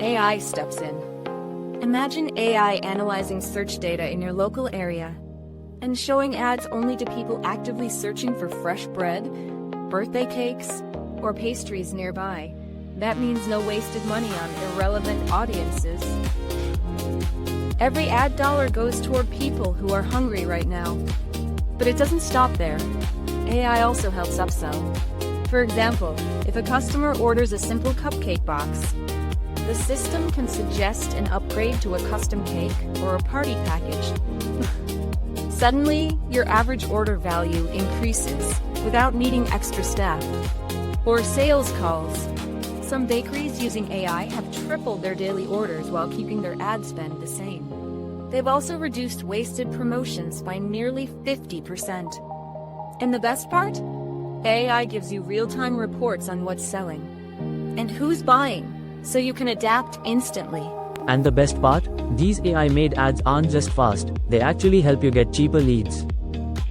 AI steps in. Imagine AI analyzing search data in your local area and showing ads only to people actively searching for fresh bread, birthday cakes, or pastries nearby. That means no wasted money on irrelevant audiences. Every ad dollar goes toward people who are hungry right now. But it doesn't stop there. AI also helps upsell. For example, if a customer orders a simple cupcake box, the system can suggest an upgrade to a custom cake or a party package. Suddenly, your average order value increases without needing extra staff. Or sales calls. Some bakeries using AI have tripled their daily orders while keeping their ad spend the same. They've also reduced wasted promotions by nearly 50%. And the best part? AI gives you real-time reports on what's selling and who's buying, so you can adapt instantly. And the best part? These AI-made ads aren't just fast, they actually help you get cheaper leads.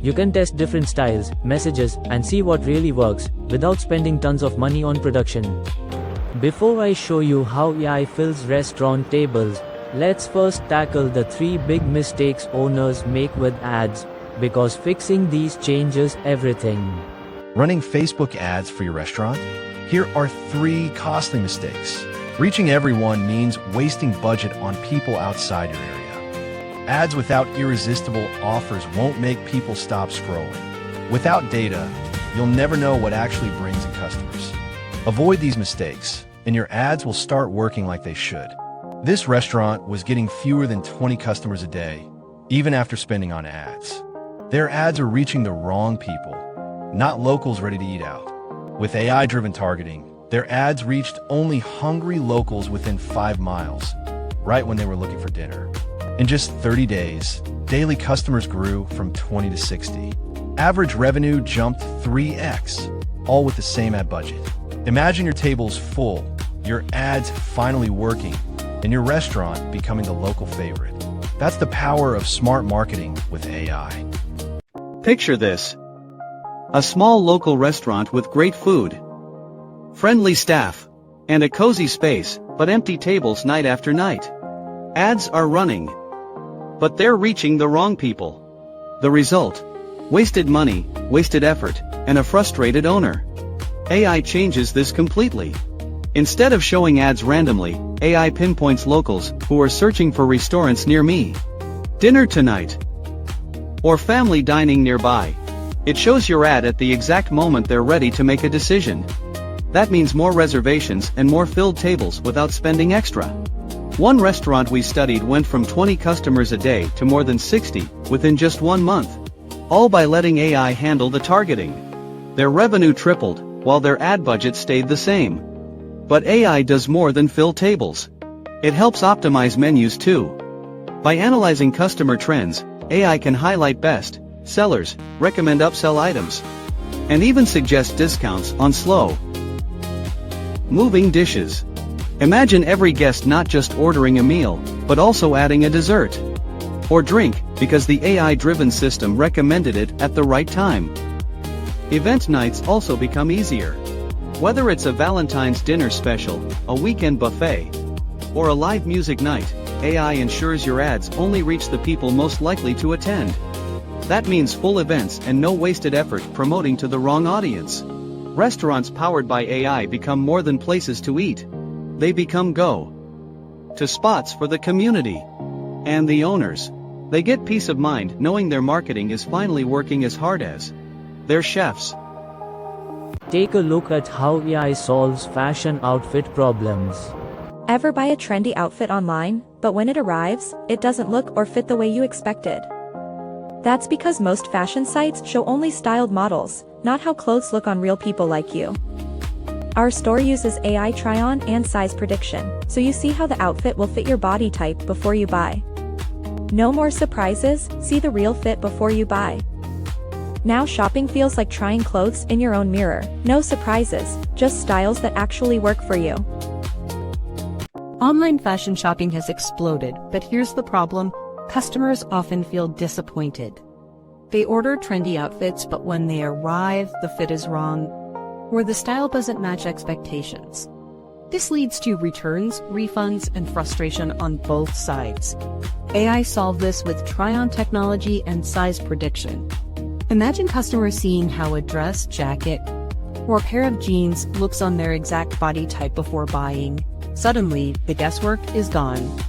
You can test different styles, messages, and see what really works, without spending tons of money on production. Before I show you how AI fills restaurant tables, let's first tackle the 3 big mistakes owners make with ads, because fixing these changes everything. Running Facebook ads for your restaurant? Here are 3 costly mistakes. Reaching everyone means wasting budget on people outside your area. Ads without irresistible offers won't make people stop scrolling. Without data, you'll never know what actually brings in customers. Avoid these mistakes, and your ads will start working like they should. This restaurant was getting fewer than 20 customers a day, even after spending on ads. Their ads are reaching the wrong people, not locals ready to eat out. With AI-driven targeting, their ads reached only hungry locals within 5 miles, right when they were looking for dinner. In just 30 days, daily customers grew from 20 to 60. Average revenue jumped 3x, all with the same ad budget. Imagine your table's full, your ads finally working, and your restaurant becoming the local favorite. That's the power of smart marketing with AI. Picture this. A small local restaurant with great food, friendly staff, and a cozy space, but empty tables night after night. Ads are running, but they're reaching the wrong people. The result? Wasted money, wasted effort, and a frustrated owner. AI changes this completely. Instead of showing ads randomly, AI pinpoints locals who are searching for restaurants near me, dinner tonight, or family dining nearby. It shows your ad at the exact moment they're ready to make a decision. That means more reservations and more filled tables without spending extra. One restaurant we studied went from 20 customers a day to more than 60 within just 1 month, all by letting AI handle the targeting. Their revenue tripled, while their ad budget stayed the same. But AI does more than fill tables. It helps optimize menus too. By analyzing customer trends, AI can highlight best sellers, recommend upsell items, and even suggest discounts on slow moving dishes. Imagine every guest not just ordering a meal, but also adding a dessert or drink, because the AI-driven system recommended it at the right time. Event nights also become easier. Whether it's a Valentine's dinner special, a weekend buffet, or a live music night, AI ensures your ads only reach the people most likely to attend. That means full events and no wasted effort promoting to the wrong audience. Restaurants powered by AI become more than places to eat. They become go-to spots for the community and the owners. They get peace of mind knowing their marketing is finally working as hard as their chefs. Take a look at how AI solves fashion outfit problems. Ever buy a trendy outfit online, but when it arrives, it doesn't look or fit the way you expected? That's because most fashion sites show only styled models, not how clothes look on real people like you. Our store uses AI try-on and size prediction, so you see how the outfit will fit your body type before you buy. No more surprises, see the real fit before you buy. Now shopping feels like trying clothes in your own mirror. No surprises, just styles that actually work for you. Online fashion shopping has exploded, but here's the problem. Customers often feel disappointed. They order trendy outfits, but when they arrive, the fit is wrong, or the style doesn't match expectations. This leads to returns, refunds, and frustration on both sides. AI solved this with try-on technology and size prediction. Imagine customers seeing how a dress, jacket, or pair of jeans looks on their exact body type before buying. Suddenly, the guesswork is gone.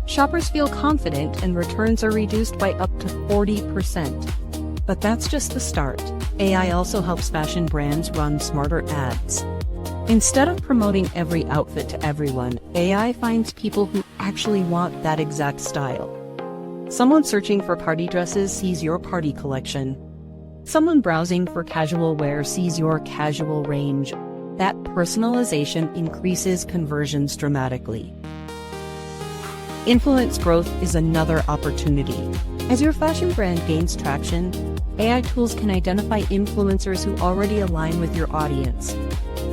Shoppers feel confident and returns are reduced by up to 40%. But that's just the start. AI also helps fashion brands run smarter ads. Instead of promoting every outfit to everyone, AI finds people who actually want that exact style. Someone searching for party dresses sees your party collection. Someone browsing for casual wear sees your casual range. That personalization increases conversions dramatically. Influence growth is another opportunity. As your fashion brand gains traction, AI tools can identify influencers who already align with your audience.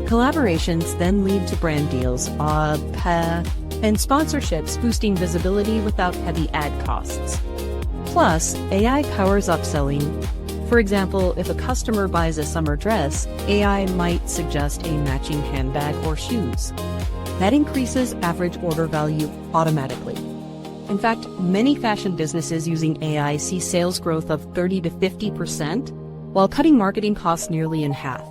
Collaborations then lead to brand deals, and sponsorships, boosting visibility without heavy ad costs. Plus, AI powers upselling. For example, if a customer buys a summer dress, AI might suggest a matching handbag or shoes. That increases average order value automatically. In fact, many fashion businesses using AI see sales growth of 30 to 50%, while cutting marketing costs nearly in half.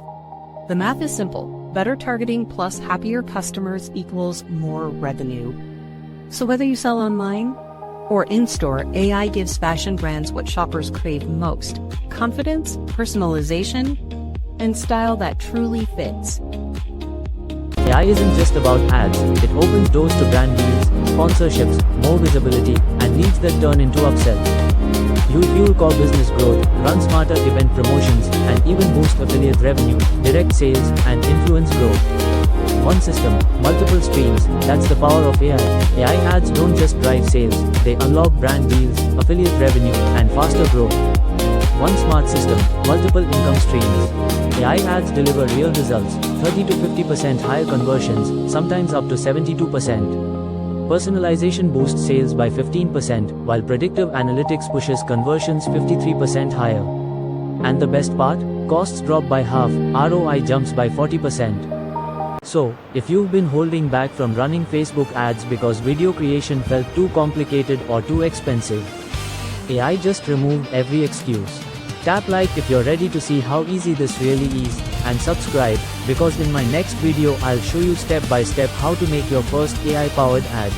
The math is simple. Better targeting plus happier customers equals more revenue. So whether you sell online or in-store, AI gives fashion brands what shoppers crave most: confidence, personalization, and style that truly fits. AI isn't just about ads, it opens doors to brand deals, sponsorships, more visibility, and leads that turn into upsells. You'll fuel core business growth, run smarter event promotions, and even boost affiliate revenue, direct sales, and influence growth. One system, multiple streams, that's the power of AI. AI ads don't just drive sales, they unlock brand deals, affiliate revenue, and faster growth. One smart system, multiple income streams. AI ads deliver real results, 30 to 50% higher conversions, sometimes up to 72%. Personalization boosts sales by 15%, while predictive analytics pushes conversions 53% higher. And the best part? Costs drop by half, ROI jumps by 40%. So, if you've been holding back from running Facebook ads because video creation felt too complicated or too expensive, AI just removed every excuse. Tap like if you're ready to see how easy this really is, and subscribe, because in my next video I'll show you step by step how to make your first AI-powered ad.